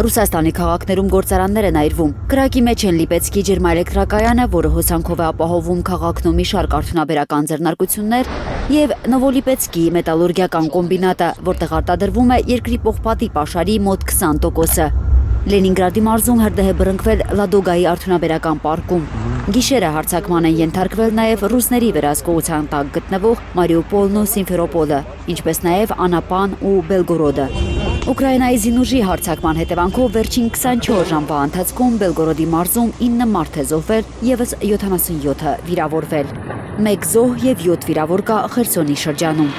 Ռուսաստանի քաղաքներում գործարաններ են այրվում։ Կրակի մեջ են Լիպեցկի ջերմաէլեկտրակայանը, որը հոսանքով է ապահովում քաղաքն ու մի շարք արդյունաբերական ձեռնարկություններ, եւ Նովոլիպեցկի մետալուրգիական կոմբինատը, որտեղ արտադրվում է երկրի պողպատի պաշարի մոտ 20%-ը։ Լենինգրադի մարզում հրդեհ է բռնկվել Լադոգայի արդյունաբերական պարկում։ Գիշերը հարձակման են ենթարկվել նաև ռուսների վերահսկողության տակ գտնվող Մարիուպոլն ու Սիմֆերոպոլը, ինչպես նաև Անապան ու Բելգորոդը։ Ուկրաինայի զինուժի հարձակման հետևանքով վերջին 24 ժամվա ընթացքում Բելգորոդի մարզում 9 մարդ է զոհվել, եւս 77-ը վիրավորվել։ 1 զոհ եւ 7 վիրավոր կա Խերսոնի շրջանում։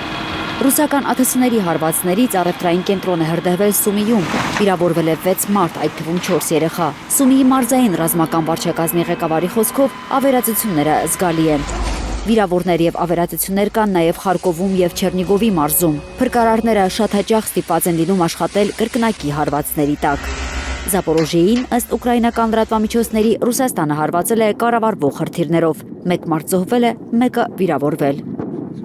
Ռուսական ԱԹՍ-ների հարվածներից առևտրային կենտրոն է հրդեհվել Սումիում, վիրավորվել է 6 մարդ, այդ թվում 4 երեխա։ Սումիի մարզային ռազմական վարչակազմի ղեկավարի խոսքով ավերածությունները զգալի են։ Վիրավորներ եւ ավերածություններ կան նաեւ Խարկովում եւ Չերնիգովի մարզում։ Փրկարարները շատ հաճախ ստիպված են լինում աշխատել կրկնակի հարվածների տակ։ Զապորոժիեին, ըստ ուկրաինական լրատվամիջոցների, Ռուսաստանը հարվածել է կառավարվող հրթիռներով։ 1 մարդ զոհվել է, 1-ը վիրավորվել։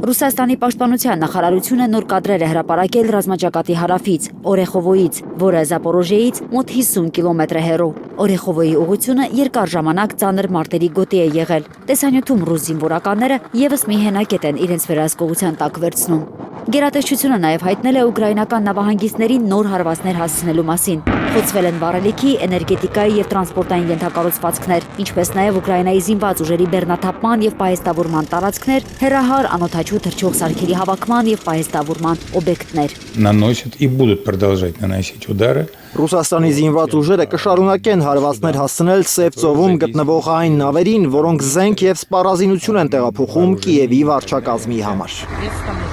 Ռուսաստանի պաշտպանության նախարարությունը նոր կադրեր է հրապարակել ռազմաճակատի հարավից, Օրեխովոյից, որը Զապորոժիեից մոտ 50 կիլոմետր է հեռու։ Օրեխովոյի ուղղությունը երկար ժամանակ ծանր մարտերի գոտի է եղել։ Տեսանյութում ռուս զինվորականները եւս մի հենակետ են իրենց վերահսկողության տակ վերցնում։ Գերատեսչությունը նաև հայտնել է ուկրաինական նավահանգիստներին նոր հարվածներ հասցնելու մասին։ Խոցվել են վառելիքի, էներգետիկայի եւ տրանսպորտային ենթակառուցվածքներ, ինչպես նաև Ուկրաինայի զինված ուժերի բեռնաթափման եւ պահեստավորման տարածքներ, հեռահար անօդաչու թռչող սարքերի հավաքման եւ պահեստավորման օբյեկտներ։ Նանոսят и будут продолжать наносить удары. Ռուսաստանի զինված ուժերը կշարունակեն հարվածներ հասցնել Սև ծովում գտնվող այն նավերին, որոնք զենք եւ սպառազինություն են տեղափոխում Կիևի վարչակազմի համար։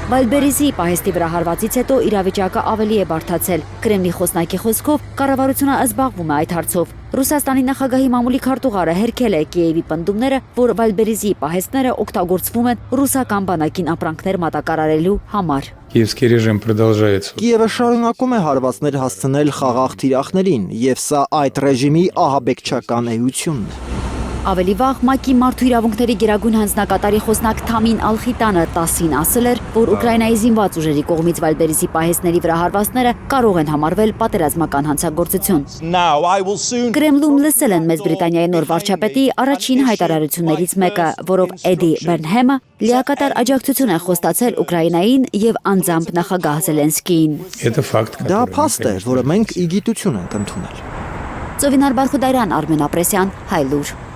Վալբերիզի պահեստի վրա հարվածից հետո իրավիճակը ավելի է բարդացել։ Կրեմլի խոսնակի խոսքով կառավարությունը զբաղվում է այդ հարցով։ Ռուսաստանի նախագահի մամուլի քարտուղարը հերքել է Կիևի պնդումները, որ Վալբերիզի պահեստները օգտագործվում են ռուսական բանակին ապրանքներ մատակարարելու համար։ Киевский режим продолжается. Կիևը շարունակում է հարվածներ հասցնել խաղաղ թիրախներին, եւ սա այդ ռեժիմի ահաբեկչական էությունն է։ Ավելի վաղ ՄԱԿ-ի մարդու իրավունքների գերագույն հանձնակատարի խոսնակ Թամին Ալխիտանը 10-ին ասել էր, որ Ուկրաինայի զինված ուժերի կողմից Վալբերիզի պահեստների վրա հարվածները կարող են համարվել պատերազմական հանցագործություն։ Կրեմլում լսել են Մեծ Բրիտանիայի նոր վարչապետի առաջին հայտարարություններից մեկը, որով Էդի Բերնհեմը լիակատար աջակցություն է խոստացել Ուկրաինային եւ անձամբ նախագահ Զելենսկիին։ Դա փաստ է, որը մենք ի գիտություն ենք ընդունել։ Ծովինար Բարխուդարյան, Արմեն Ապրեսյան, Հայլուր։